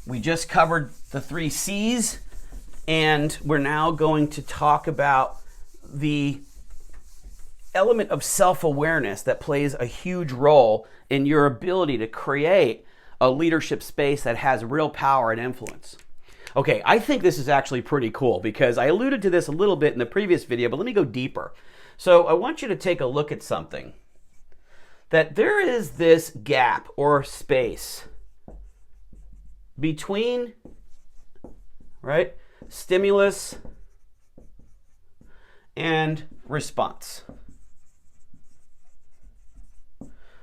We just covered the 3 C's, and we're now going to talk about the element of self-awareness that plays a huge role in your ability to create a leadership space that has real power and influence. Okay, I think this is actually pretty cool because I alluded to this a little bit in the previous video, but let me go deeper. So I want you to take a look at something. That there is this gap or space between, right, stimulus and response.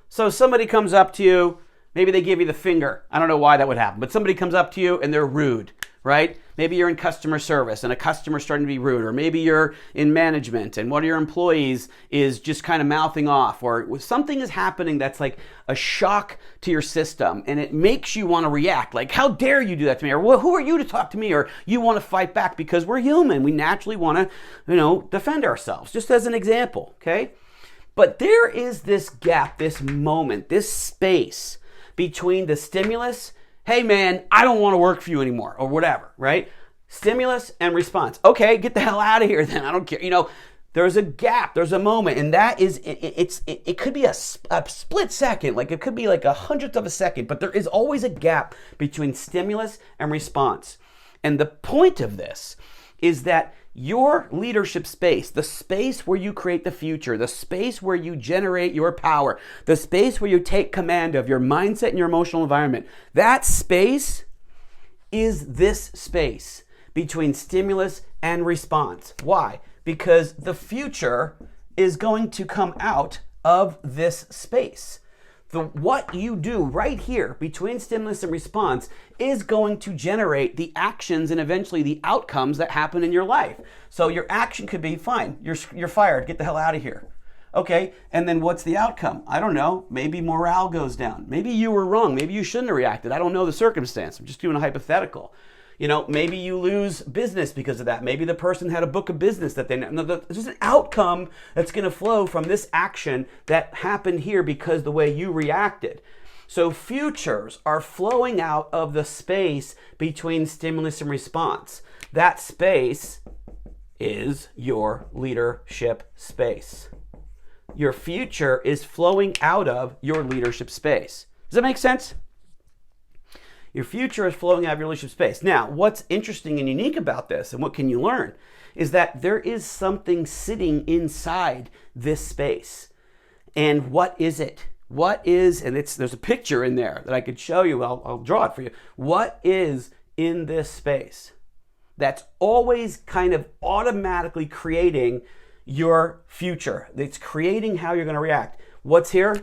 So somebody comes up to you, maybe they give you the finger. I don't know why that would happen, but somebody comes up to you and they're rude, right? Maybe you're in customer service and a customer's starting to be rude, or maybe you're in management and one of your employees is just kind of mouthing off, or something is happening that's like a shock to your system and it makes you want to react. Like, how dare you do that to me? Or, well, who are you to talk to me? Or you want to fight back because we're human. We naturally want to, defend ourselves, just as an example, okay? But there is this gap, this moment, this space between the stimulus, hey man, I don't want to work for you anymore, or whatever, right? Stimulus and response. Okay, get the hell out of here then. I don't care. There's a gap, there's a moment, and that is, it could be a split second, like it could be like 100th of a second, but there is always a gap between stimulus and response. And the point of this is that your leadership space, the space where you create the future, the space where you generate your power, the space where you take command of your mindset and your emotional environment, that space is this space between stimulus and response. Why? Because the future is going to come out of this space. What you do right here between stimulus and response is going to generate the actions and eventually the outcomes that happen in your life. So your action could be, fine, you're fired, get the hell out of here. Okay, and then what's the outcome? I don't know, maybe morale goes down. Maybe you were wrong, maybe you shouldn't have reacted. I don't know the circumstance, I'm just doing a hypothetical. Maybe you lose business because of that. Maybe the person had a book of business that they know. There's an outcome that's going to flow from this action that happened here because the way you reacted. So futures are flowing out of the space between stimulus and response. That space is your leadership space. Your future is flowing out of your leadership space. Does that make sense? Your future is flowing out of your leadership space. Now, what's interesting and unique about this, and what can you learn, is that there is something sitting inside this space. And what is it? There's a picture in there that I could show you. I'll draw it for you. What is in this space that's always kind of automatically creating your future? It's creating how you're going to react. What's here?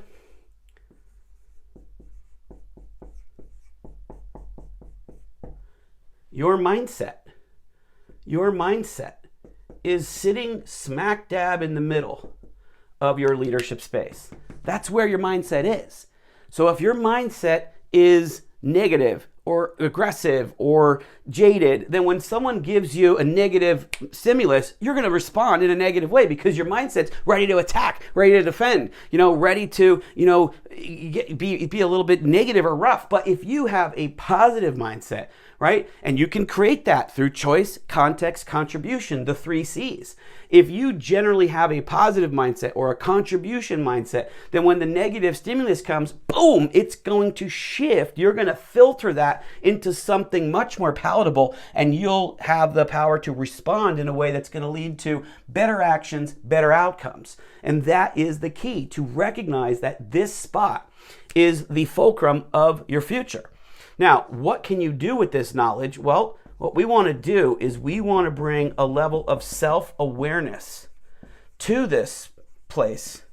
Your mindset. Your mindset is sitting smack dab in the middle of your leadership space. That's where your mindset is. So if your mindset is negative or aggressive or jaded, then when someone gives you a negative stimulus, you're going to respond in a negative way because your mindset's ready to attack, ready to defend, ready to, be a little bit negative or rough. But if you have a positive mindset, right? And you can create that through choice, context, contribution, the 3 C's. If you generally have a positive mindset or a contribution mindset, then when the negative stimulus comes, boom, it's going to shift. You're going to filter that into something much more palatable, and you'll have the power to respond in a way that's going to lead to better actions, better outcomes. And that is the key, to recognize that this spot is the fulcrum of your future. Now, what can you do with this knowledge? Well, what we want to do is we want to bring a level of self-awareness to this place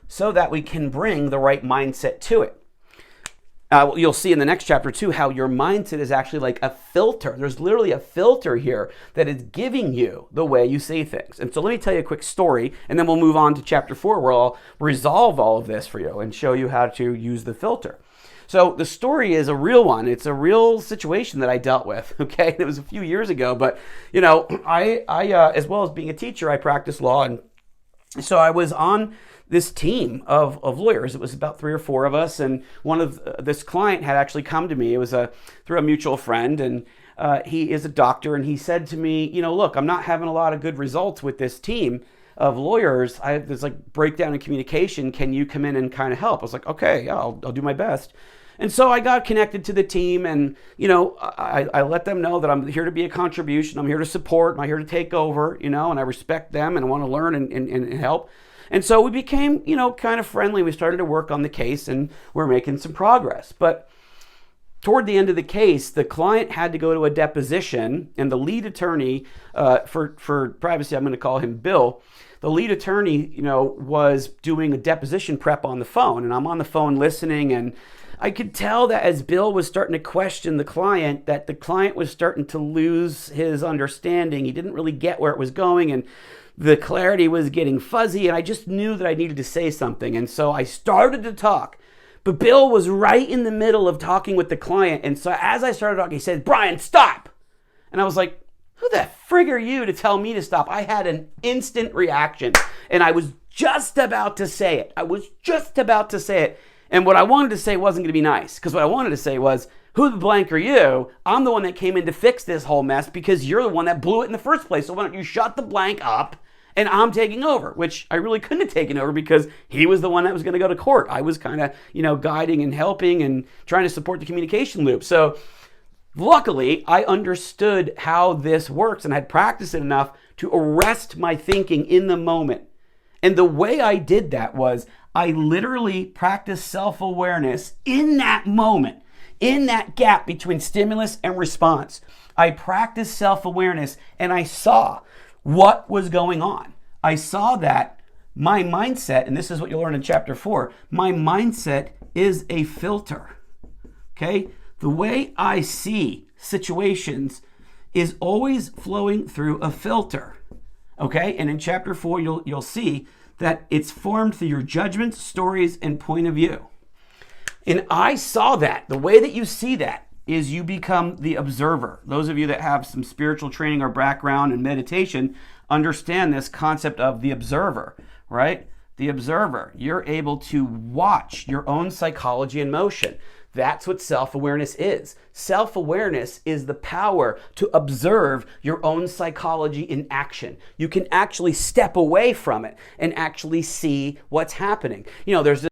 so that we can bring the right mindset to it. You'll see in the next chapter too how your mindset is actually like a filter. There's literally a filter here that is giving you the way you see things. And so let me tell you a quick story, and then we'll move on to chapter 4 where I'll resolve all of this for you and show you how to use the filter. So the story is a real one. It's a real situation that I dealt with, okay? It was a few years ago, but, I as well as being a teacher, I practice law. And so I was on this team of lawyers. It was about 3 or 4 of us, and one of this client had actually come to me. It was through a mutual friend, and he is a doctor, and he said to me, look, I'm not having a lot of good results with this team of lawyers. There's like breakdown in communication. Can you come in and kind of help? I was like, okay, yeah, I'll do my best. And so I got connected to the team, and I let them know that I'm here to be a contribution. I'm here to support. I'm here to take over, and I respect them and I want to learn and help. And so we became, kind of friendly. We started to work on the case, and we're making some progress. But toward the end of the case, the client had to go to a deposition, and the lead attorney, for privacy, I'm going to call him Bill. The lead attorney, was doing a deposition prep on the phone, and I'm on the phone listening, and I could tell that as Bill was starting to question the client, that the client was starting to lose his understanding. He didn't really get where it was going, and the clarity was getting fuzzy, and I just knew that I needed to say something. And so I started to talk, but Bill was right in the middle of talking with the client. And so as I started talking, he said, "Brian, stop." And I was like, who the frig are you to tell me to stop? I had an instant reaction, and I was just about to say it. And what I wanted to say wasn't going to be nice, because what I wanted to say was, who the blank are you? I'm the one that came in to fix this whole mess because you're the one that blew it in the first place. So why don't you shut the blank up and I'm taking over, which I really couldn't have taken over because he was the one that was going to go to court. I was kind of, guiding and helping and trying to support the communication loop. So luckily, I understood how this works and had practiced it enough to arrest my thinking in the moment. And the way I did that was I literally practiced self-awareness in that moment, in that gap between stimulus and response. I practiced self-awareness and I saw what was going on. I saw that my mindset, and this is what you'll learn in chapter 4, my mindset is a filter. Okay? The way I see situations is always flowing through a filter. Okay? And in chapter 4, you'll see that it's formed through your judgments, stories, and point of view. And I saw that. The way that you see that is you become the observer. Those of you that have some spiritual training or background in meditation understand this concept of the observer, right? The observer. You're able to watch your own psychology in motion. That's what self-awareness is. Self-awareness is the power to observe your own psychology in action. You can actually step away from it and actually see what's happening. There's